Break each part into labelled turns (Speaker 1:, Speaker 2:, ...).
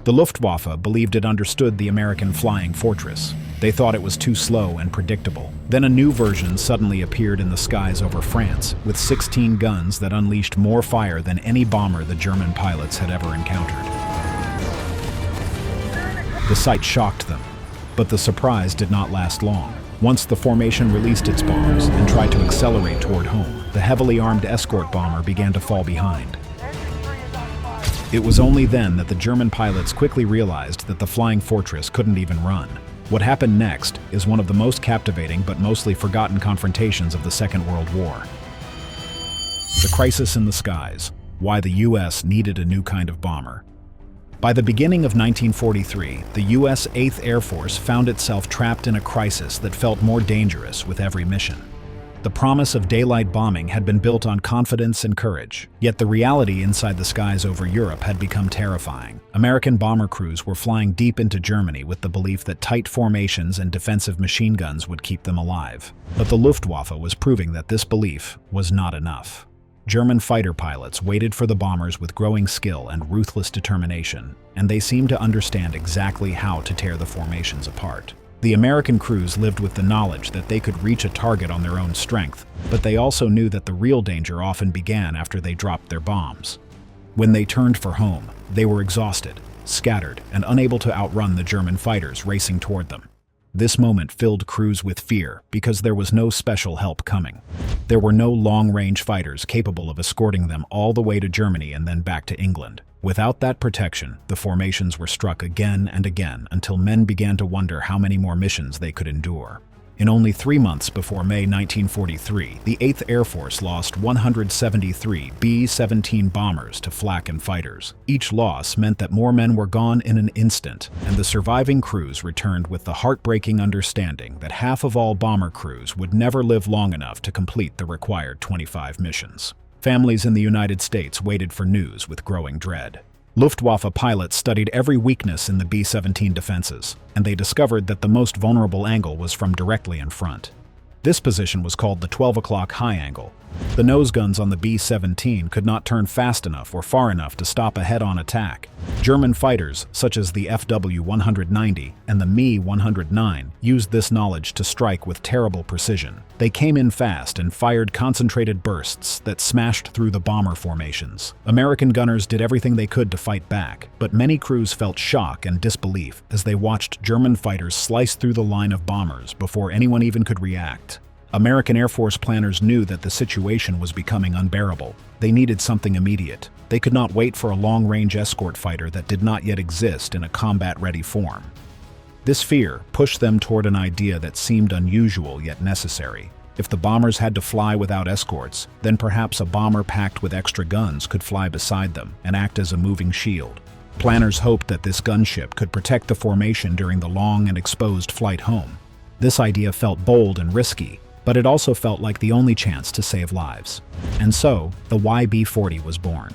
Speaker 1: The Luftwaffe believed it understood the American flying fortress. They thought it was too slow and predictable. Then a new version suddenly appeared in the skies over France, with 16 guns that unleashed more fire than any bomber the German pilots had ever encountered. The sight shocked them, but the surprise did not last long. Once the formation released its bombs and tried to accelerate toward home, the heavily armed escort bomber began to fall behind. It was only then that the German pilots quickly realized that the flying fortress couldn't even run. What happened next is one of the most captivating but mostly forgotten confrontations of the Second World War. The crisis in the skies, why the US needed a new kind of bomber. By the beginning of 1943, the US 8th Air Force found itself trapped in a crisis that felt more dangerous with every mission. The promise of daylight bombing had been built on confidence and courage, yet the reality inside the skies over Europe had become terrifying. American bomber crews were flying deep into Germany with the belief that tight formations and defensive machine guns would keep them alive. But the Luftwaffe was proving that this belief was not enough. German fighter pilots waited for the bombers with growing skill and ruthless determination, and they seemed to understand exactly how to tear the formations apart. The American crews lived with the knowledge that they could reach a target on their own strength, but they also knew that the real danger often began after they dropped their bombs. When they turned for home, they were exhausted, scattered, and unable to outrun the German fighters racing toward them. This moment filled crews with fear because there was no special help coming. There were no long-range fighters capable of escorting them all the way to Germany and then back to England. Without that protection, the formations were struck again and again until men began to wonder how many more missions they could endure. In only 3 months before May 1943, the 8th Air Force lost 173 B-17 bombers to flak and fighters. Each loss meant that more men were gone in an instant, and the surviving crews returned with the heartbreaking understanding that half of all bomber crews would never live long enough to complete the required 25 missions. Families in the United States waited for news with growing dread. Luftwaffe pilots studied every weakness in the B-17 defenses, and they discovered that the most vulnerable angle was from directly in front. This position was called the 12 o'clock high angle. The nose guns on the B-17 could not turn fast enough or far enough to stop a head-on attack. German fighters, such as the FW-190 and the Me-109, used this knowledge to strike with terrible precision. They came in fast and fired concentrated bursts that smashed through the bomber formations. American gunners did everything they could to fight back, but many crews felt shock and disbelief as they watched German fighters slice through the line of bombers before anyone even could react. American Air Force planners knew that the situation was becoming unbearable. They needed something immediate. They could not wait for a long-range escort fighter that did not yet exist in a combat-ready form. This fear pushed them toward an idea that seemed unusual yet necessary. If the bombers had to fly without escorts, then perhaps a bomber packed with extra guns could fly beside them and act as a moving shield. Planners hoped that this gunship could protect the formation during the long and exposed flight home. This idea felt bold and risky, but it also felt like the only chance to save lives. And so, the YB-40 was born.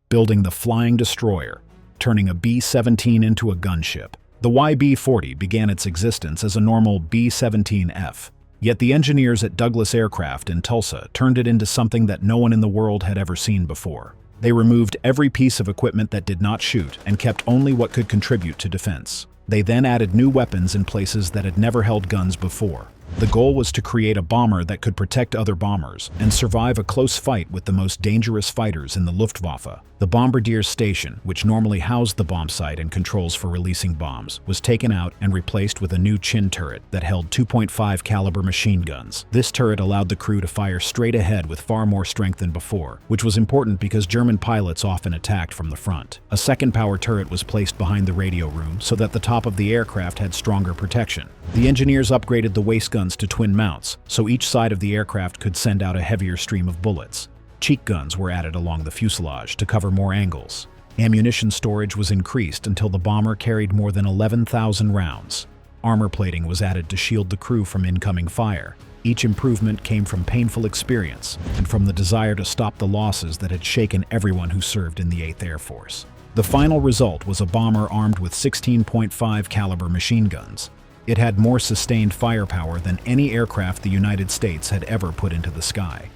Speaker 1: Building the flying destroyer, turning a B-17 into a gunship. The YB-40 began its existence as a normal B-17F, yet the engineers at Douglas Aircraft in Tulsa turned it into something that no one in the world had ever seen before. They removed every piece of equipment that did not shoot and kept only what could contribute to defense. They then added new weapons in places that had never held guns before. The goal was to create a bomber that could protect other bombers and survive a close fight with the most dangerous fighters in the Luftwaffe. The Bombardier Station, which normally housed the bomb site and controls for releasing bombs, was taken out and replaced with a new chin turret that held 2.5 caliber machine guns. This turret allowed the crew to fire straight ahead with far more strength than before, which was important because German pilots often attacked from the front. A second power turret was placed behind the radio room so that the top of the aircraft had stronger protection. The engineers upgraded the waist guns to twin mounts, so each side of the aircraft could send out a heavier stream of bullets. Cheek guns were added along the fuselage to cover more angles. Ammunition storage was increased until the bomber carried more than 11,000 rounds. Armor plating was added to shield the crew from incoming fire. Each improvement came from painful experience and from the desire to stop the losses that had shaken everyone who served in the 8th Air Force. The final result was a bomber armed with 16.5 caliber machine guns. It had more sustained firepower than any aircraft the United States had ever put into the sky.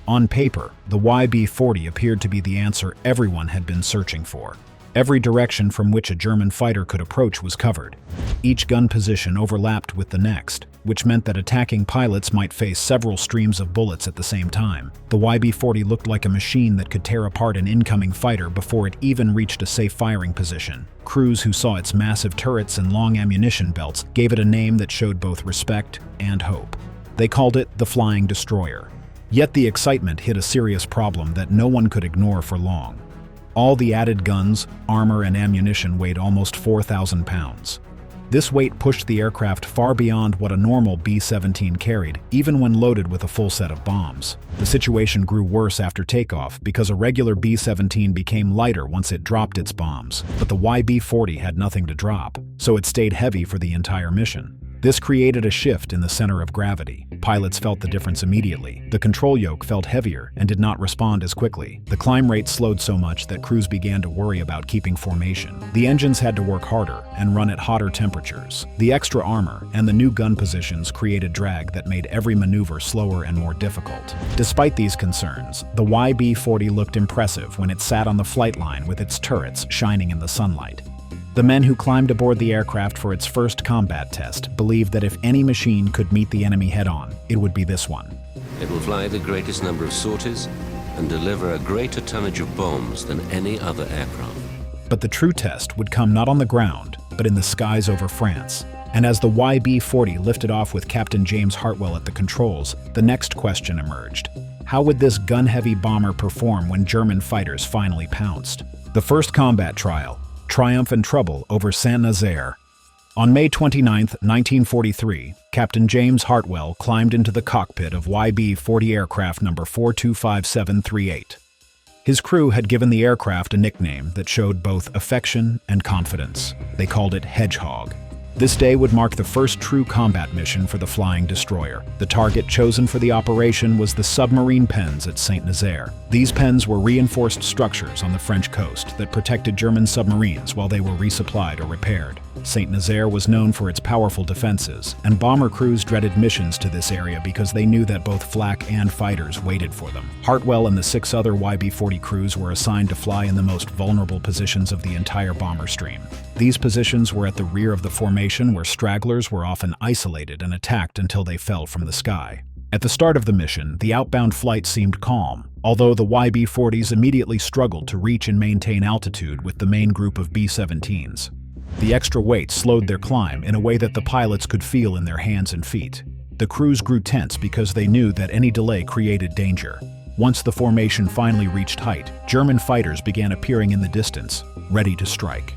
Speaker 1: On paper, the YB-40 appeared to be the answer everyone had been searching for. Every direction from which a German fighter could approach was covered. Each gun position overlapped with the next, which meant that attacking pilots might face several streams of bullets at the same time. The YB-40 looked like a machine that could tear apart an incoming fighter before it even reached a safe firing position. Crews who saw its massive turrets and long ammunition belts gave it a name that showed both respect and hope. They called it the Flying Destroyer. Yet the excitement hit a serious problem that no one could ignore for long. All the added guns, armor, and ammunition weighed almost 4,000 pounds. This weight pushed the aircraft far beyond what a normal B-17 carried, even when loaded with a full set of bombs. The situation grew worse after takeoff because a regular B-17 became lighter once it dropped its bombs, but the YB-40 had nothing to drop, so it stayed heavy for the entire mission. This created a shift in the center of gravity. Pilots felt the difference immediately. The control yoke felt heavier and did not respond as quickly. The climb rate slowed so much that crews began to worry about keeping formation. The engines had to work harder and run at hotter temperatures. The extra armor and the new gun positions created drag that made every maneuver slower and more difficult. Despite these concerns, the YB-40 looked impressive when it sat on the flight line with its turrets shining in the sunlight. The men who climbed aboard the aircraft for its first combat test believed that if any machine could meet the enemy head-on, it would be this one.
Speaker 2: It will fly the greatest number of sorties and deliver a greater tonnage of bombs than any other aircraft.
Speaker 1: But the true test would come not on the ground, but in the skies over France. And as the YB-40 lifted off with Captain James Hartwell at the controls, the next question emerged. How would this gun-heavy bomber perform when German fighters finally pounced? The first combat trial, Triumph and Trouble over Saint-Nazaire. On May 29, 1943, Captain James Hartwell climbed into the cockpit of YB-40 aircraft number 425738. His crew had given the aircraft a nickname that showed both affection and confidence. They called it Hedgehog. This day would mark the first true combat mission for the Flying Destroyer. The target chosen for the operation was the submarine pens at Saint-Nazaire. These pens were reinforced structures on the French coast that protected German submarines while they were resupplied or repaired. Saint-Nazaire was known for its powerful defenses, and bomber crews dreaded missions to this area because they knew that both flak and fighters waited for them. Hartwell and the 6 other YB-40 crews were assigned to fly in the most vulnerable positions of the entire bomber stream. These positions were at the rear of the formation, where stragglers were often isolated and attacked until they fell from the sky. At the start of the mission, the outbound flight seemed calm, although the YB-40s immediately struggled to reach and maintain altitude with the main group of B-17s. The extra weight slowed their climb in a way that the pilots could feel in their hands and feet. The crews grew tense because they knew that any delay created danger. Once the formation finally reached height, German fighters began appearing in the distance, ready to strike.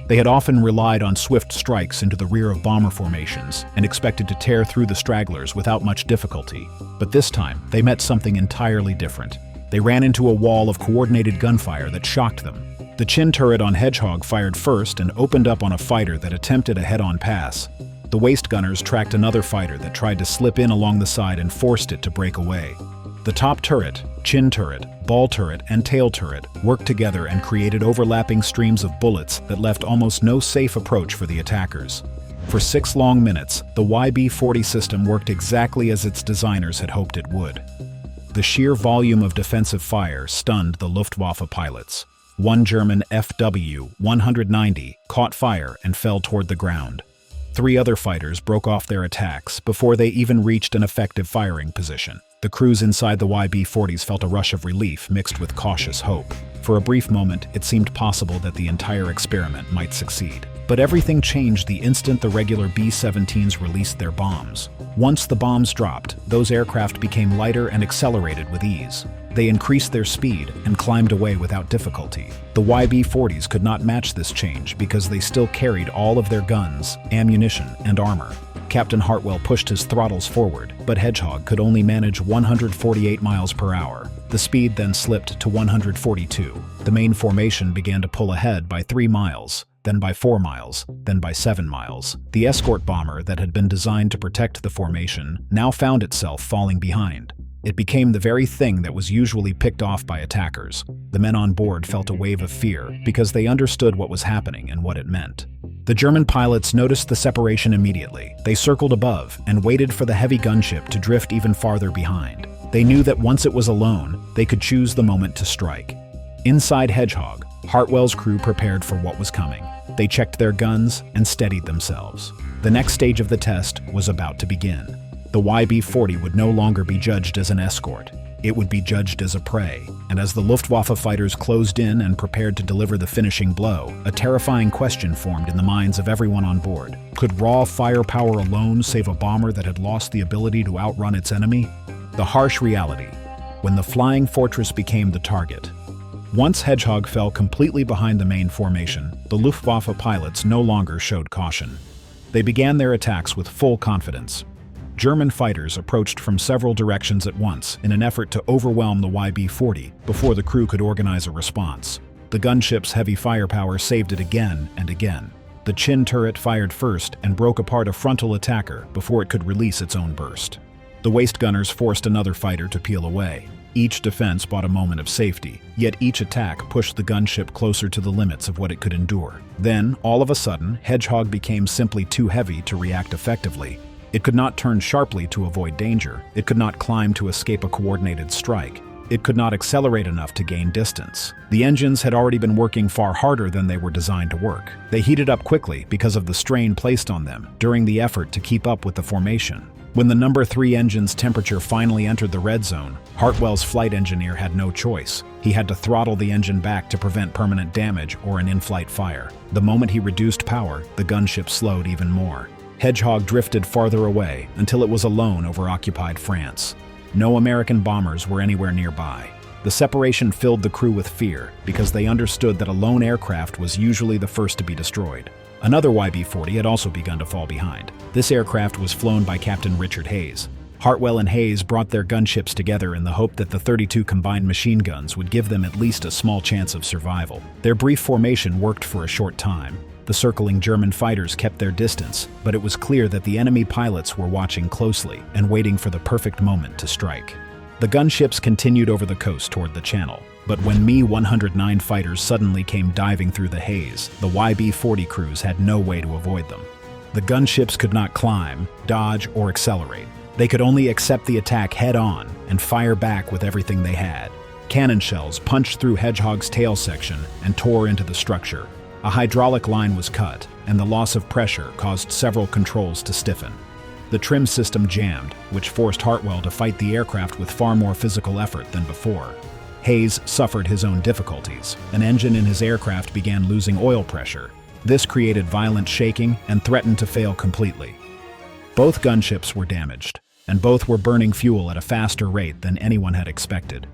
Speaker 1: They had often relied on swift strikes into the rear of bomber formations and expected to tear through the stragglers without much difficulty. But this time, they met something entirely different. They ran into a wall of coordinated gunfire that shocked them. The chin turret on Hedgehog fired first and opened up on a fighter that attempted a head-on pass. The waist gunners tracked another fighter that tried to slip in along the side and forced it to break away. The top turret, chin turret, ball turret, and tail turret worked together and created overlapping streams of bullets that left almost no safe approach for the attackers. For 6 long minutes, the YB-40 system worked exactly as its designers had hoped it would. The sheer volume of defensive fire stunned the Luftwaffe pilots. One German FW-190 caught fire and fell toward the ground. 3 other fighters broke off their attacks before they even reached an effective firing position. The crews inside the YB-40s felt a rush of relief mixed with cautious hope. For a brief moment, it seemed possible that the entire experiment might succeed. But everything changed the instant the regular B-17s released their bombs. Once the bombs dropped, those aircraft became lighter and accelerated with ease. They increased their speed and climbed away without difficulty. The YB-40s could not match this change because they still carried all of their guns, ammunition, and armor. Captain Hartwell pushed his throttles forward, but Hedgehog could only manage 148 miles per hour. The speed then slipped to 142. The main formation began to pull ahead by 3 miles, then by 4 miles, then by 7 miles. The escort bomber that had been designed to protect the formation now found itself falling behind. It became the very thing that was usually picked off by attackers. The men on board felt a wave of fear because they understood what was happening and what it meant. The German pilots noticed the separation immediately. They circled above and waited for the heavy gunship to drift even farther behind. They knew that once it was alone, they could choose the moment to strike. Inside Hedgehog, Hartwell's crew prepared for what was coming. They checked their guns and steadied themselves. The next stage of the test was about to begin. The YB-40 would no longer be judged as an escort. It would be judged as a prey, and as the Luftwaffe fighters closed in and prepared to deliver the finishing blow, a terrifying question formed in the minds of everyone on board. Could raw firepower alone save a bomber that had lost the ability to outrun its enemy? The harsh reality, when the flying fortress became the target. Once Hedgehog fell completely behind the main formation, the Luftwaffe pilots no longer showed caution. They began their attacks with full confidence. German fighters approached from several directions at once in an effort to overwhelm the YB-40 before the crew could organize a response. The gunship's heavy firepower saved it again and again. The Chin turret fired first and broke apart a frontal attacker before it could release its own burst. The waist gunners forced another fighter to peel away. Each defense bought a moment of safety, yet each attack pushed the gunship closer to the limits of what it could endure. Then, all of a sudden, Hedgehog became simply too heavy to react effectively. It could not turn sharply to avoid danger. It could not climb to escape a coordinated strike. It could not accelerate enough to gain distance. The engines had already been working far harder than they were designed to work. They heated up quickly because of the strain placed on them during the effort to keep up with the formation. When the number 3 engine's temperature finally entered the red zone, Hartwell's flight engineer had no choice. He had to throttle the engine back to prevent permanent damage or an in-flight fire. The moment he reduced power, the gunship slowed even more. Hedgehog drifted farther away until it was alone over occupied France. No American bombers were anywhere nearby. The separation filled the crew with fear because they understood that a lone aircraft was usually the first to be destroyed. Another YB-40 had also begun to fall behind. This aircraft was flown by Captain Richard Hayes. Hartwell and Hayes brought their gunships together in the hope that the 32 combined machine guns would give them at least a small chance of survival. Their brief formation worked for a short time. The circling German fighters kept their distance, but it was clear that the enemy pilots were watching closely and waiting for the perfect moment to strike. The gunships continued over the coast toward the Channel, but when Mi-109 fighters suddenly came diving through the haze, the YB-40 crews had no way to avoid them. The gunships could not climb, dodge, or accelerate. They could only accept the attack head-on and fire back with everything they had. Cannon shells punched through Hedgehog's tail section and tore into the structure. A hydraulic line was cut, and the loss of pressure caused several controls to stiffen. The trim system jammed, which forced Hartwell to fight the aircraft with far more physical effort than before. Hayes suffered his own difficulties. An engine in his aircraft began losing oil pressure. This created violent shaking and threatened to fail completely. Both gunships were damaged, and both were burning fuel at a faster rate than anyone had expected.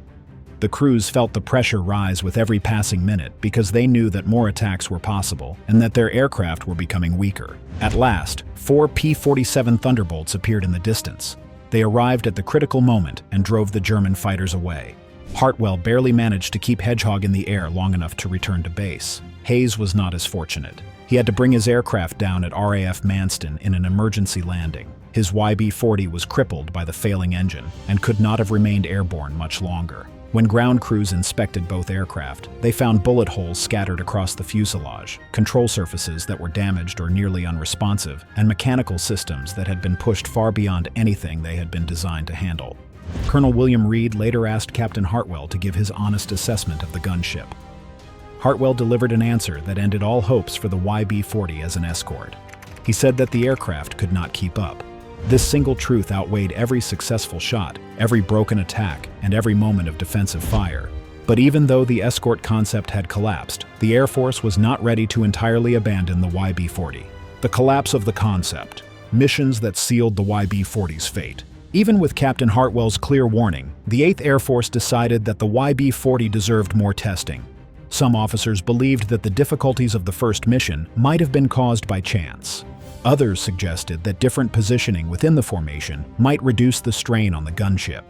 Speaker 1: The crews felt the pressure rise with every passing minute because they knew that more attacks were possible and that their aircraft were becoming weaker. At last, 4 P-47 Thunderbolts appeared in the distance. They arrived at the critical moment and drove the German fighters away. Hartwell barely managed to keep Hedgehog in the air long enough to return to base. Hayes was not as fortunate. He had to bring his aircraft down at RAF Manston in an emergency landing. His YB-40 was crippled by the failing engine and could not have remained airborne much longer. When ground crews inspected both aircraft, they found bullet holes scattered across the fuselage, control surfaces that were damaged or nearly unresponsive, and mechanical systems that had been pushed far beyond anything they had been designed to handle. Colonel William Reed later asked Captain Hartwell to give his honest assessment of the gunship. Hartwell delivered an answer that ended all hopes for the YB-40 as an escort. He said that the aircraft could not keep up. This single truth outweighed every successful shot, every broken attack, and every moment of defensive fire. But even though the escort concept had collapsed, the Air Force was not ready to entirely abandon the YB-40. The collapse of the concept, missions that sealed the YB-40's fate. Even with Captain Hartwell's clear warning, the 8th Air Force decided that the YB-40 deserved more testing. Some officers believed that the difficulties of the first mission might have been caused by chance. Others suggested that different positioning within the formation might reduce the strain on the gunship.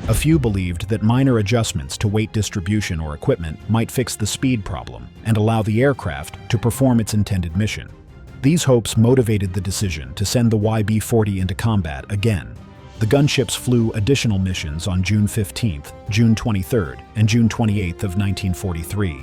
Speaker 1: A few believed that minor adjustments to weight distribution or equipment might fix the speed problem and allow the aircraft to perform its intended mission. These hopes motivated the decision to send the YB-40 into combat again. The gunships flew additional missions on June 15th, June 23rd, and June 28th of 1943.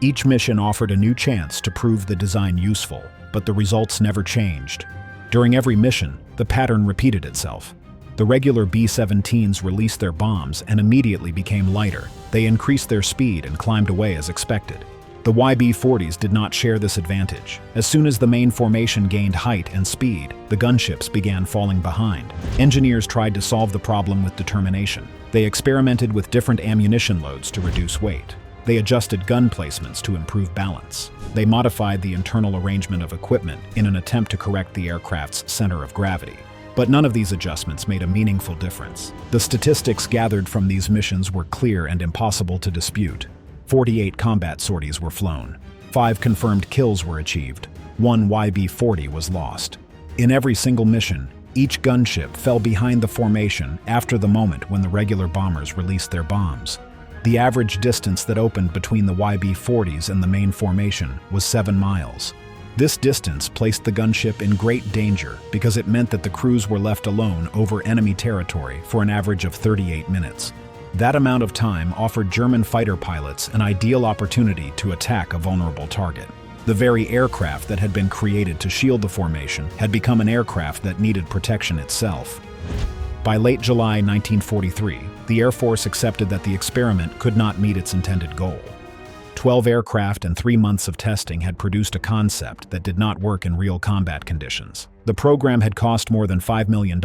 Speaker 1: Each mission offered a new chance to prove the design useful, but the results never changed. During every mission, the pattern repeated itself. The regular B-17s released their bombs and immediately became lighter. They increased their speed and climbed away as expected. The YB-40s did not share this advantage. As soon as the main formation gained height and speed, the gunships began falling behind. Engineers tried to solve the problem with determination. They experimented with different ammunition loads to reduce weight. They adjusted gun placements to improve balance. They modified the internal arrangement of equipment in an attempt to correct the aircraft's center of gravity. But none of these adjustments made a meaningful difference. The statistics gathered from these missions were clear and impossible to dispute. 48 combat sorties were flown. 5 confirmed kills were achieved. 1 YB-40 was lost. In every single mission, each gunship fell behind the formation after the moment when the regular bombers released their bombs. The average distance that opened between the YB-40s and the main formation was 7 miles. This distance placed the gunship in great danger because it meant that the crews were left alone over enemy territory for an average of 38 minutes. That amount of time offered German fighter pilots an ideal opportunity to attack a vulnerable target. The very aircraft that had been created to shield the formation had become an aircraft that needed protection itself. By late July 1943, the Air Force accepted that the experiment could not meet its intended goal. 12 aircraft and 3 months of testing had produced a concept that did not work in real combat conditions. The program had cost more than $5 million,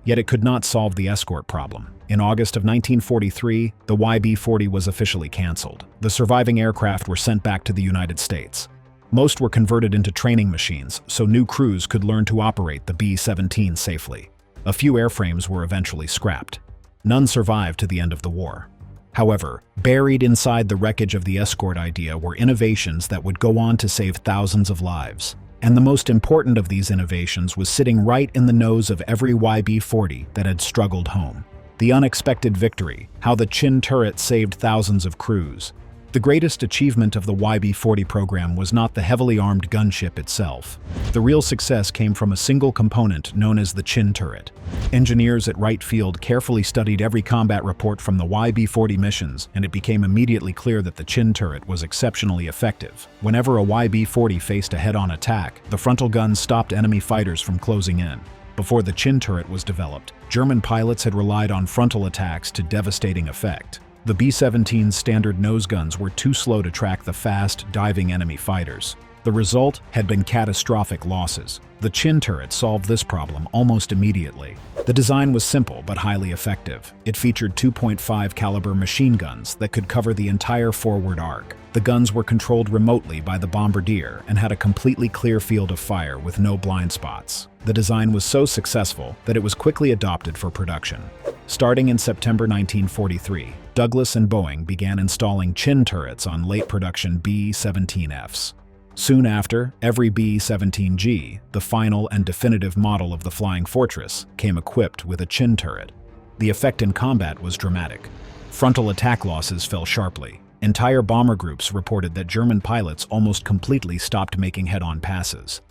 Speaker 1: yet it could not solve the escort problem. In August of 1943, the YB-40 was officially canceled. The surviving aircraft were sent back to the United States. Most were converted into training machines, so new crews could learn to operate the B-17 safely. A few airframes were eventually scrapped. None survived to the end of the war. However, buried inside the wreckage of the escort idea were innovations that would go on to save thousands of lives. And the most important of these innovations was sitting right in the nose of every YB-40 that had struggled home. The unexpected victory, how the Chin turret saved thousands of crews. The greatest achievement of the YB-40 program was not the heavily armed gunship itself. The real success came from a single component known as the Chin turret. Engineers at Wright Field carefully studied every combat report from the YB-40 missions, and it became immediately clear that the Chin turret was exceptionally effective. Whenever a YB-40 faced a head-on attack, the frontal guns stopped enemy fighters from closing in. Before the Chin turret was developed, German pilots had relied on frontal attacks to devastating effect. The B-17's standard nose guns were too slow to track the fast, diving enemy fighters. The result had been catastrophic losses. The Chin turret solved this problem almost immediately. The design was simple but highly effective. It featured 2.5 caliber machine guns that could cover the entire forward arc. The guns were controlled remotely by the bombardier and had a completely clear field of fire with no blind spots. The design was so successful that it was quickly adopted for production. Starting in September 1943, Douglas and Boeing began installing Chin turrets on late production B-17Fs. Soon after, every B-17G, the final and definitive model of the Flying Fortress, came equipped with a Chin turret. The effect in combat was dramatic. Frontal attack losses fell sharply. Entire bomber groups reported that German pilots almost completely stopped making head-on passes.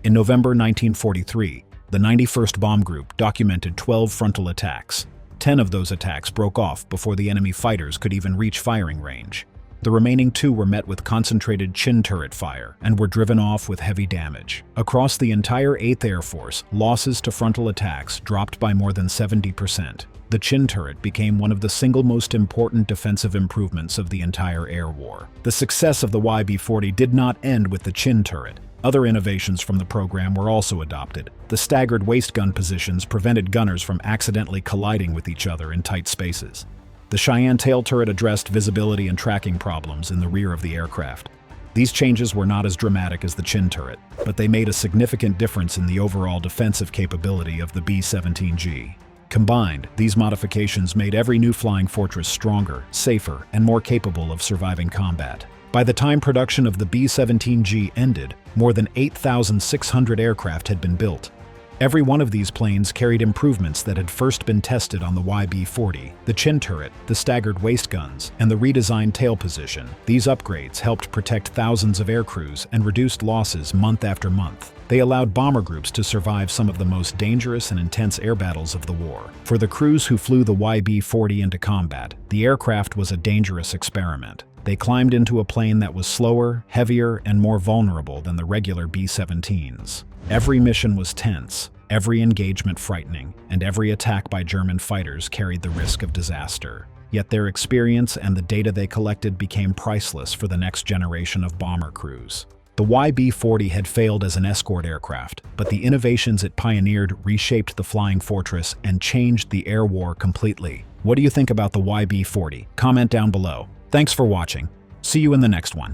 Speaker 1: In November 1943, the 91st Bomb Group documented 12 frontal attacks. 10 of those attacks broke off before the enemy fighters could even reach firing range. The remaining 2 were met with concentrated Chin turret fire and were driven off with heavy damage. Across the entire 8th Air Force, losses to frontal attacks dropped by more than 70%. The Chin turret became one of the single most important defensive improvements of the entire air war. The success of the YB-40 did not end with the Chin turret. Other innovations from the program were also adopted. The staggered waist gun positions prevented gunners from accidentally colliding with each other in tight spaces. The Cheyenne tail turret addressed visibility and tracking problems in the rear of the aircraft. These changes were not as dramatic as the Chin turret, but they made a significant difference in the overall defensive capability of the B-17G. Combined, these modifications made every new Flying Fortress stronger, safer, and more capable of surviving combat. By the time production of the B-17G ended, more than 8,600 aircraft had been built. Every one of these planes carried improvements that had first been tested on the YB-40, the Chin turret, the staggered waist guns, and the redesigned tail position. These upgrades helped protect thousands of aircrews and reduced losses month after month. They allowed bomber groups to survive some of the most dangerous and intense air battles of the war. For the crews who flew the YB-40 into combat, the aircraft was a dangerous experiment. They climbed into a plane that was slower, heavier, and more vulnerable than the regular B-17s. Every mission was tense, every engagement frightening, and every attack by German fighters carried the risk of disaster. Yet their experience and the data they collected became priceless for the next generation of bomber crews. The YB-40 had failed as an escort aircraft, but the innovations it pioneered reshaped the flying fortress and changed the air war completely. What do you think about the YB-40? Comment down below. Thanks for watching. See you in the next one.